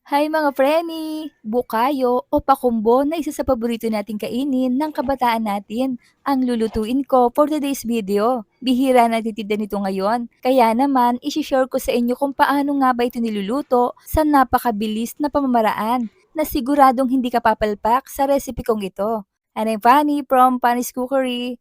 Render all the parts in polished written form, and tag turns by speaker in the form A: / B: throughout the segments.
A: Hi mga preni! Bukayo o pakumbo na isa sa paborito nating kainin ng kabataan natin. Ang lulutuin ko for today's video. Bihira na natitinda nito ngayon. Kaya naman, isishare ko sa inyo kung paano nga ba ito niluluto sa napakabilis na pamamaraan na siguradong hindi ka papalpak sa recipe kong ito. And I'm Fanny from Fanny's Cookery.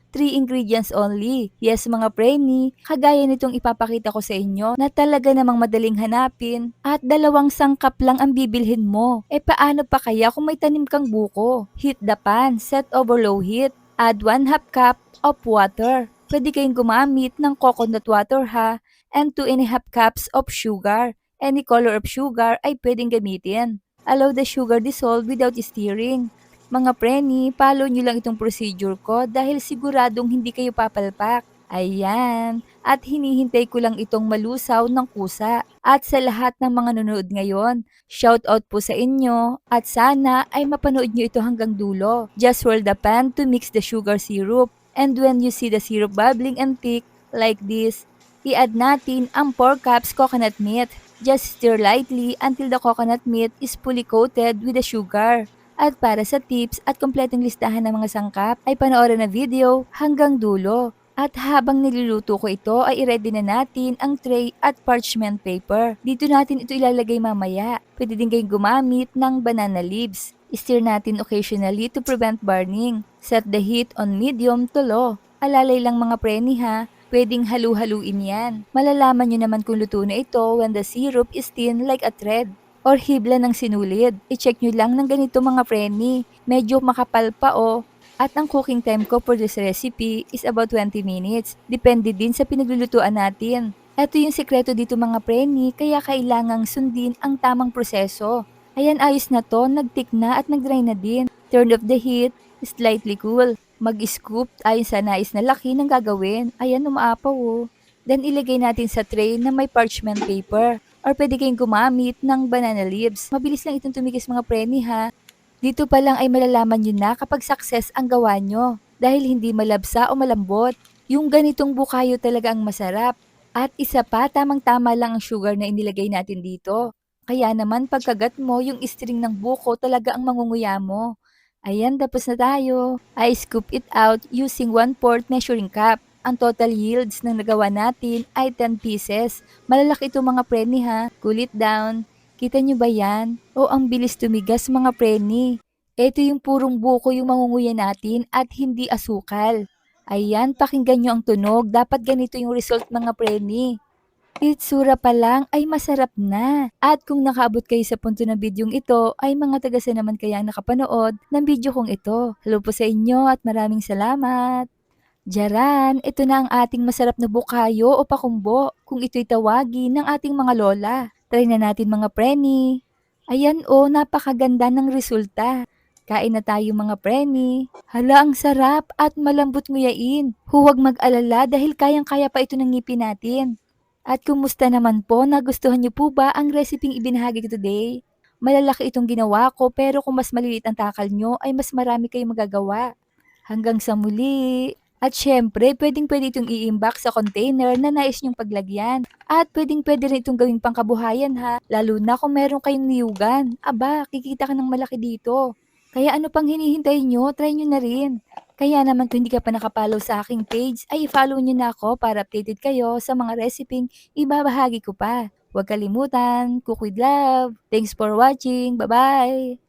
A: 3 ingredients only. Yes mga preni, kagaya nitong ipapakita ko sa inyo na talaga namang madaling hanapin at 2 sangkap lang ang bibilhin mo. E paano pa kaya kung may tanim kang buko? Heat the pan, set over low heat. Add 1/2 cup of water. Pwede kayong gumamit ng coconut water ha, and 2.5 cups of sugar. Any color of sugar ay pwedeng gamitin. Allow the sugar dissolve without stirring. Mga preni, follow nyo lang itong procedure ko dahil siguradong hindi kayo papalpak. Ayan. At hinihintay ko lang itong malusaw ng kusa. At sa lahat ng mga nanonood ngayon, shout out po sa inyo at sana ay mapanood nyo ito hanggang dulo. Just swirl the pan to mix the sugar syrup. And when you see the syrup bubbling and thick like this, i-add natin ang 4 cups coconut meat. Just stir lightly until the coconut meat is fully coated with the sugar. At para sa tips at kompletong listahan ng mga sangkap ay panoorin na video hanggang dulo. At habang niluluto ko ito ay i-ready na natin ang tray at parchment paper. Dito natin ito ilalagay mamaya. Pwede din kayong gumamit ng banana leaves. Stir natin occasionally to prevent burning. Set the heat on medium to low. Alalay lang mga preni ha. Pwedeng halu-haluin yan. Malalaman nyo naman kung luto na ito when the syrup is thin like a thread or hibla ng sinulid. I-check nyo lang ng ganito mga preni. Medyo makapal pa o. At ang cooking time ko for this recipe is about 20 minutes. Depende din sa pinaglulutuan natin. Ito yung sekreto dito mga preni, kaya kailangang sundin ang tamang proseso. Ayan, ayos na to, nagtik na at nagdry na din. Turn off the heat, slightly cool. Mag-scoop ayon sa nais na laki ng gagawin. Ayan, umaapaw oh. Then ilagay natin sa tray na may parchment paper. Or pwede kayong gumamit ng banana leaves. Mabilis lang itong tumikis mga preni ha. Dito pa lang ay malalaman nyo na kapag success ang gawa nyo. Dahil hindi malabsa o malambot. Yung ganitong bukayo talaga ang masarap. At isa pa, tamang-tama lang ang sugar na inilagay natin dito. Kaya naman pagkagat mo, yung string ng buko talaga ang mangunguya mo. Ayan, tapos na tayo. I scoop it out using 1/4 measuring cup. Ang total yields ng nagawa natin ay 10 pieces. Malalaki ito mga preni ha. Cool it down. Kita nyo ba yan? O ang bilis tumigas mga preni. Ito yung purong buko yung mangunguya natin at hindi asukal. Ayan, pakinggan nyo ang tunog. Dapat ganito yung result mga preni. Itsura pa lang ay masarap na. At kung nakaabot kayo sa punto ng bidyong ito, ay mga tagasa naman kaya ang nakapanood ng video kong ito. Hello po sa inyo at maraming salamat. Diyaran, ito na ang ating masarap na bukayo o pakumbo kung ito'y tawagin ng ating mga lola. Try na natin mga preni. Ayan o, napakaganda ng resulta. Kain na tayo mga preni. Hala, ang sarap at malambot nguyain. Huwag mag-alala dahil kayang-kaya pa ito ng ngipin natin. At kumusta naman po? Nagustuhan niyo po ba ang reseping ibinahagi ko today? Malalaki itong ginawa ko pero kung mas maliliit ang takal nyo ay mas marami kayong magagawa. Hanggang sa muli! At syempre, pwedeng-pwede itong i-imbak sa container na nais nyong paglagyan. At pwedeng-pwede rin itong gawing pangkabuhayan ha, lalo na kung meron kayong niyugan. Aba, kikita ka ng malaki dito. Kaya ano pang hinihintay nyo, try nyo na rin. Kaya naman kung hindi ka pa nakapollow sa aking page, ay follow nyo na ako para updated kayo sa mga reseping ibabahagi ko pa. Huwag kalimutan, cook with love. Thanks for watching. Bye-bye!